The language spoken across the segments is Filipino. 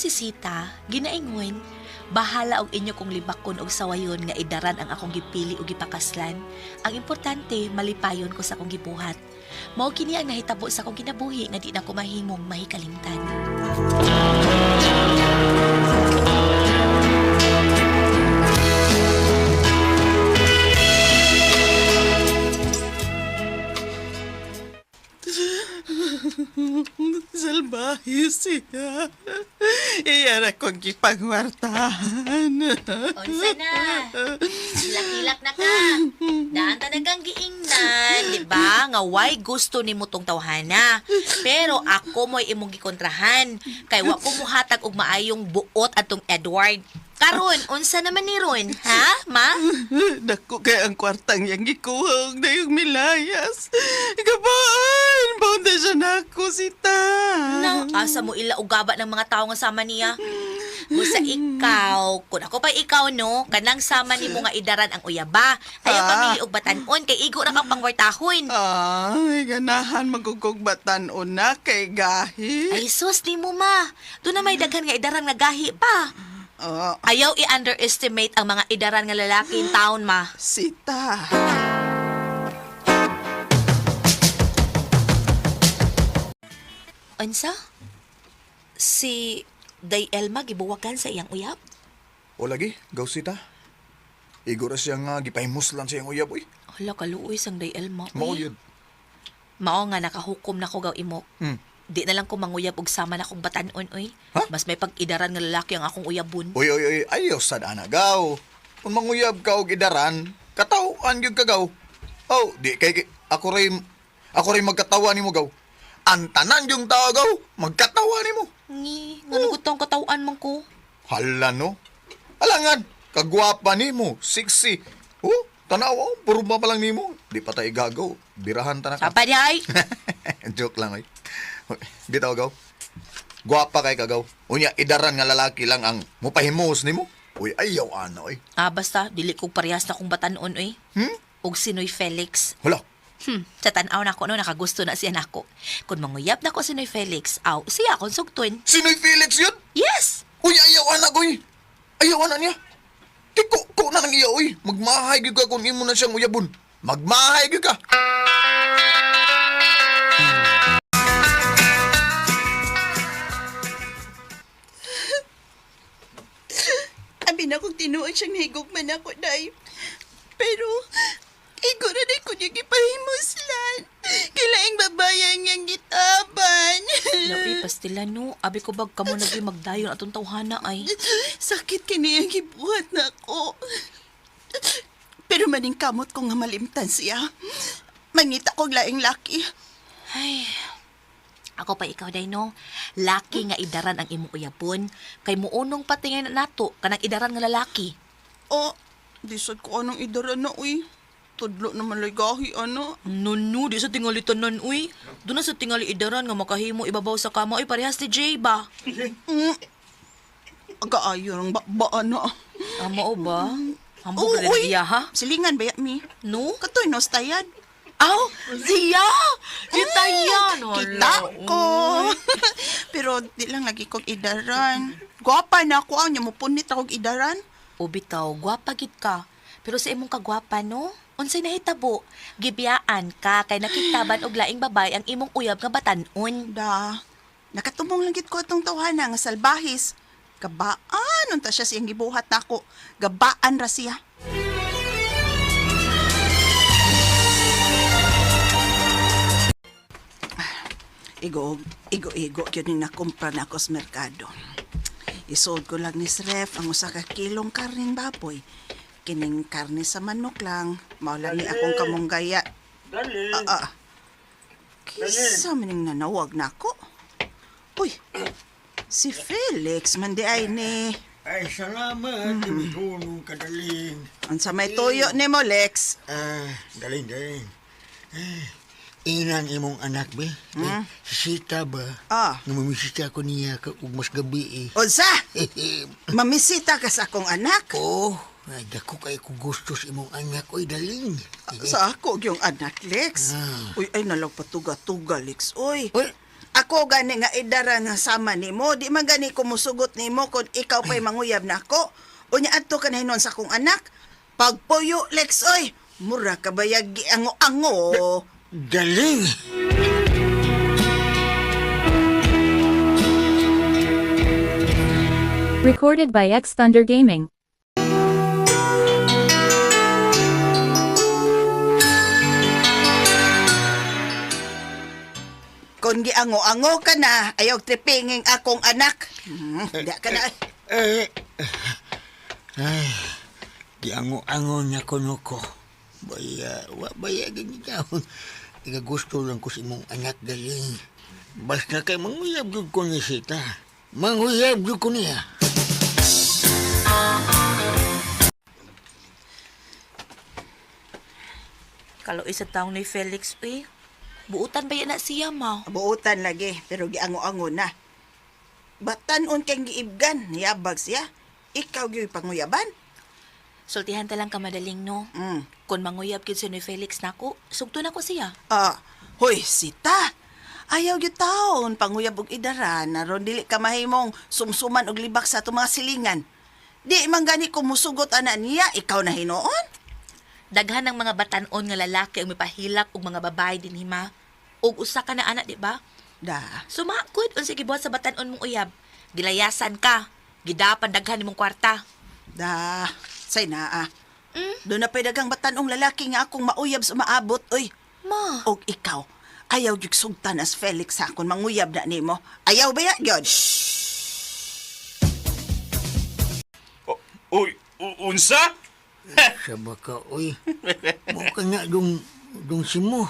si Sita, ginaingon, bahala og inyo kong libakon og sawayon nga idaran ang akong gipili og gipakaslan. Ang importante, malipayon ko sa akong gibuhat. Mao kini ang nahitabo sa akong kinabuhi nga di na ko mahimong mahikalimtan. Salbahe siya. Iyan akong gipangwartahan. Unsa na? Hilak-hilak na ka. Daan talagang giingnan, di ba? Nga why gusto ni mo tong tawhana. Pero ako mo'y imong gikontrahan. Kay wa ko muhatag og maayong buot atong Edward. Karon, unsa naman ni Ron, ha, ma? Dako kay ang kwartang yang gikuhang na yung milayas. Gabaan, baunda siya na ako, Sita. Na, asa mo ila og gaba ng mga tao nga sama niya? Busa ikaw, kung ako pa ikaw no, kanang sama ni mo nga idaran ang uyaba. Ayaw pamili og batanon kay igo ra ka pangwartahon. Ay, ganahan magugugbatan una kay gahi. Ay sus ni mo ma. Doon na may daghan nga idaran nga gahi pa. Ayaw i-underestimate ang mga idaran nga lalaki in town ma. Sita. Ansa? Si Day Elma gibuwagan sa iyang uyab? O lagi, gaw Sita. Igo ra siya nga gipahimos lang siyang uyab, uy. Hala kaluoy sang Day Elma. Mao uy. yun. Mao nga nakahukom na ko gaw imo. Di na lang ko manguyab og sama na kong batanon, oy. Ha? Mas may pag-idaran nga lalaki ang akong uyabon. Uy, ayaw sad ana gaw. Kung manguyab ka og idaran, kataw-an gyud ka gaw. Oh, di kay ako rin magkatawa nimo gaw. Ang tanan yung tao gaw, magkatawa nimo. Ni, nga tong katawan man ko. Hala no. Alangan, kagwapa nimo, sexy. Oh, tanaw, puro ba pa lang nimo. Di pa tayo gagaw, birahan ta na ka. Sapa di ay? Joke lang, oy. Bitaw gaw. Gwapa kay kagaw. Unya idaran nga lalaki lang ang mupahimos nimo. Uy, ayaw ana oy. Basta dili ko parehas na kong batanon, oy. Og sinoy Felix. Hala. Sa tanaw na ko no, nakagusto na siya nako. Kung manguyab na ko sinoy Felix, siya akong sugtun. Sinoy Felix yun? Yes! Uy, ayaw ana koy. Ayaw ana niya. Tiko ko na nang iya oy. Magmahay gyud ka kung imo na siyang uyabon. Magmahay gyud ka. Abi na kong tinuod siyang nahigugman ako, Day. Pero, igo na day ko niya gipahimuslan. Kailaing babayan niyang gitaban. Labi pastila no, abi ko bag kamo nagi magdayon atong tawhana ay. Sakit kini ang gibuhat na ako. Pero maning kamot ko nga malimtan siya. Mangita kong laing laki. Ay, ako pa ikaw day no. Laki nga idaran ang imong uyabon. Kay muunong patingin nato kanang idaran nga lalaki. Oh, di sad ko anong idara na, uy. Tudlo naman lay gahi, ano. No, di sa tingali tanan, uy. Doon na sa tingali idaran nga makahimo ibabaw sa kama, uy, parehas ni Jay ba? Aga-ayo ng baan na. Amo ba? Hambog na uy. iya, ha? Silingan ba mi? No? Katoy nos tayad. Aw, siya! Kita yan! Kita ko. Pero di lang lagi kong idaran. Gwapa na ako ang niya mo punit akong idaran. O bitaw, gwapa gid ka. Pero sa imong kagwapa, no? Unsay nahitabo? Gibiyaan ka kay nakitaban og laing babay ang imong uyab nga batan-on. Da, nakatumong lang gid ko atong tawhana nga salbahis. Gabaan, unta siya siyang gibuhat nako. Gabaan ra siya. Igo, yun yung nakumpra na ako sa merkado. Isold ko lang ni Sref ang usa ka kilong karning baboy. Kining karne sa manok lang. Maula ni akong kamunggaya. Dali. Kisa maning nanawag na ako. Uy, si Felix, mandi ay ni. Ay, salamat. Tulong ka, daling. Ang sa may tuyo ni mo, Lex. Daling. Inan imong anak, be. Si Sita ba? Namamisita ko niya ug mas gabi, eh. Unsa? Mamisita ka sa akong anak? Oh, ay, dako kay ko gusto sa imong anak, oy, daling. Sa ako yung anak, Lex. Uy, ay nalang patuga-tuga, Lex. Uy, Uy, Ako gani nga idara nga sama nimo, di man gani ko musugot nimo kung ikaw pa'y manguyab na ako. Unya adto ka na hinon sa akong anak. Pagpuyo, Lex, oy, mura ka ba yagi ango-ango? Galing! Recorded by X Thunder Gaming. Kung giango-ango ka na, ayaw tripinging akong anak. Di ka na. Ay, di ango-ango niya kuno ko. Baya ganyan. Ika gusto lang ko si mong anak galing. Basta kay manguyab jud ko ni Sita. Manguyab jud ko niya. Kalau isa taong ni Felix, buutan ba yan na siya, ma? Buutan lagi, pero giango-ango na. Batanon kang giibgan, niyabag siya. Ikaw gyud panguyaban. Sultihan talang ka madaling, no? Kung manguyab kid si ni Felix nako, sugto na ko siya. Hoy, Sita. Ayaw gyud taon panguyab og idaran aron dili ka mahimong sumsuman og libak sa atong mga silingan. Di man gani ko musugot ana niya, ikaw na hinuon. Daghan ng mga batanon nga lalaki ang mipahilak og mga babae din hima. Og usa ka na anak, di ba? Da. Sumakod unsa gibuhat sa batanon mong uyab. Gilayasan ka. Gidapan daghan nimong kwarta. Da. Say naa. Doon na pwede dagang batanong lalaki nga akong mauyab sa maabot, oy. Ma, Og ikaw, ayaw gyud sugtan as Felix ha kung manguyab na nimo. Ayaw ba ya, gyud? Uy, unsa? Sa baka, oy. Mo ka nga dong si mo.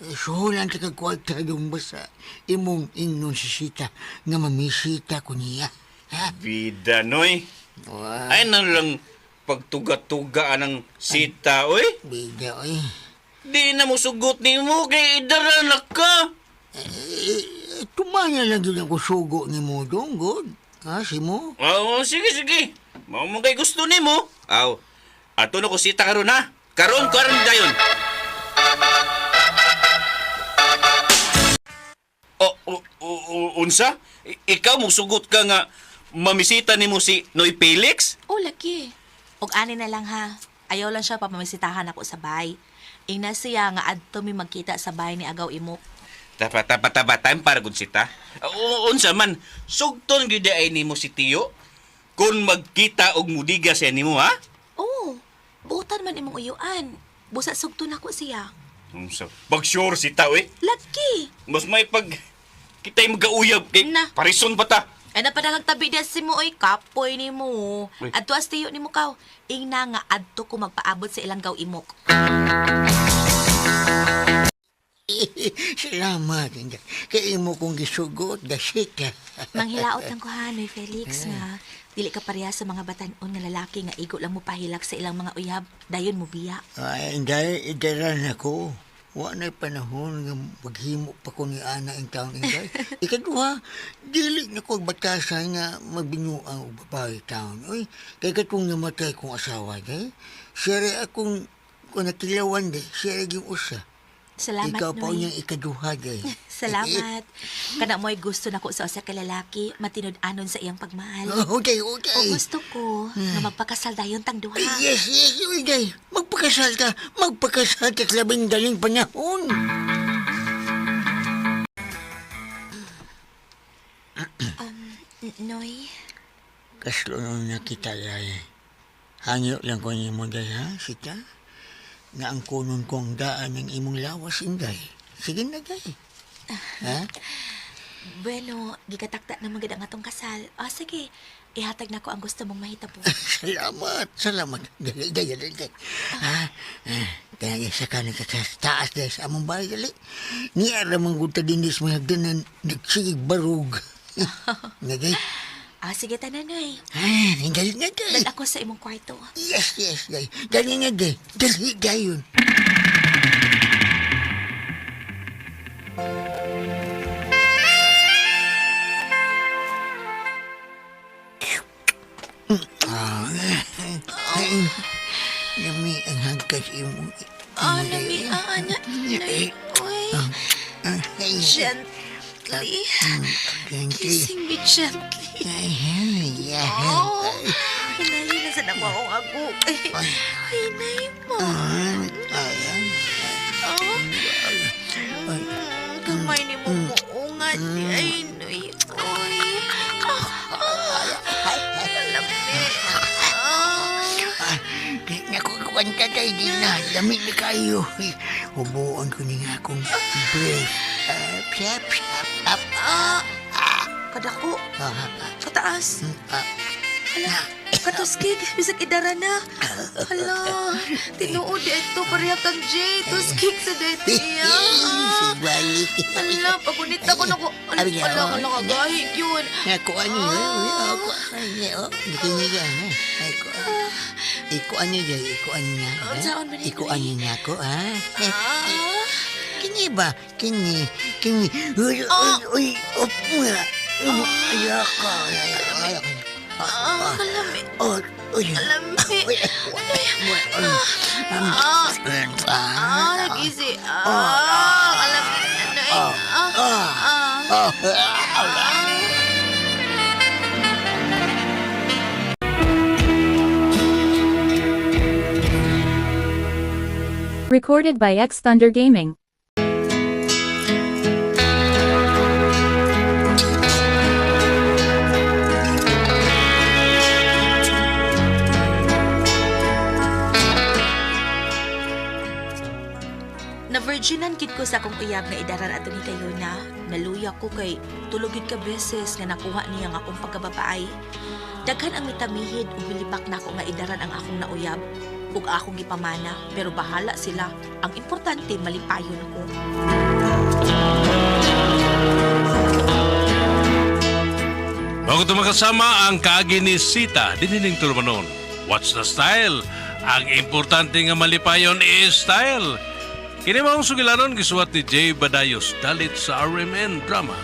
Suhulan ka kagkwarta dong basa. Imong ingnon si Sita nga mamisita ko niya. Ha? Bida, noy. Wow. Ay nang lang pagtuga-tuga ng Sita, oy. Bida, oy. Di na mo sugot ni mo kay idaranak ka. Tumanya lang yun ako sugo ni mo dong, God. Ha, si mo? Oo, sige. Mao mo kay gusto ni mo. Aw, ato na ko Sita karon ha. Karon dayon. Unsa? Ikaw mo sugot ka nga mamisita ni mo si Noy Felix? laki. Og ani na lang ha. Ayaw lang siya papamisitahan ako sa bay. Ingna siya nga adto mi magkita sa bay ni Agaw Imok. Time para gud Sita. Unsa man, sugton gyud ay nimo si Tiyo. Kung magkita og mudiga siya nimo ha? Oh, buutan man imong uyuan. Busa sugto na ko siya. Unsa? Pag-sure Sita, oy. Laki. Mas may pag kita'y mag-auyab kay Na. parison ba ta? Ay napadang tabi dia si mo oy kapoy ni mo. Uy. Adto as tiyo ni mo kaw. Ingna nga adto ko magpaabot sa ilang Gaw Imok. Salamat. Kaya mo kong gisugot, gasika. Manghilaot lang ko ha, Noy Felix nga. Dili ka pareha sa mga batanon nga lalaki nga igo lang mo pahilak sa ilang mga uyab. Dayon mo biya. Ay, dahil idaran ako. Wa na'y panahon nga maghimo pa ko ni Ana ang taong inday. Ikaduha, dili na ko batasan nga magbinuang og babae taon. Uy, kay katong namatay kong asawa, day. Siya rin akong natilawan, day. Siya rin yung usa. Salamat, Ikaw pa Noy. niyang ikaduha, day. Salamat. Kana mo'y gusto na ko sa usa ka lalaki, matinud-anon sa iyang pagmahal. Okay. O gusto ko nga magpakasal dayon tang duha. Yes, uy, day. Magpakasal ka sa labing daling panahon. Noy, Kaslo na kita, day. Hangyo lang ko niyo mo, day, ha, Sita? Nga ang kunon kong daan ng imong lawas, inday. Sige na, day. Ha? bueno, gikatakta na magid ang atong kasal. Sige, ihatag na ko ang gusto mong mahitabo. Salamat. Day. Ha? Kaya sa kanin ka sa taas, day, sa among bahay, gali. Niyara mong guta dinis mo hagdanan, nagsigig barug. Nga, day. Sige, tanan, Noy. Dali nga, day. Dad ako sa imong kwarto. Yes, day. Dali nga, day. Dali, dayon. Lami ang hangkas imo. Lami, Noy. Uy, Jen, gently. Gently. Kissing me gently. Oh, hinayin na sa nakwaong ako. Hinayin mo. Kamay ni mo muungat. Ay, noy. Oy. Malamig. Nakukuhan ka tayo din na. Lamig na kayo. Hubuan ko niya akong breath. Piyap, piyap, up. Kadako. Kataas. Hala, katuskig. Bisag idara na. Hala, tinuod ito. Pareha kang Jay. Tuskig sa dito iya. Balik. Hala, pagunit ako na ko. Hala, kagahig yun. Nakuha niyo. Ikuan niya. Ikuan niya. Saan man ito Ikuan niya ako, ha? Kini ba? Kini. Uy, opo nga. Ayoko. Kalami. Uy. Kalami. Nag-isi. Kalami. Recorded by X Thunder Gaming. Na-virginan kid ko sa akong uyab nga idaran ato ni kayo na naluya ko kay tulogid ka beses nga nakuha niya nga akong pagkababaay. Daghan ang mitamihid ug milibak na ako nga idaran ang akong nauyab ug akong gipamana pero bahala sila. Ang importante malipayon ko. Bago ito makasama ang kaagi ni Sita, dinining turmanon. What's the style? Ang importante nga malipayon is style. Kini maong sugilanon gisuwat ni Jay Badayos dalit sa RMN Drama.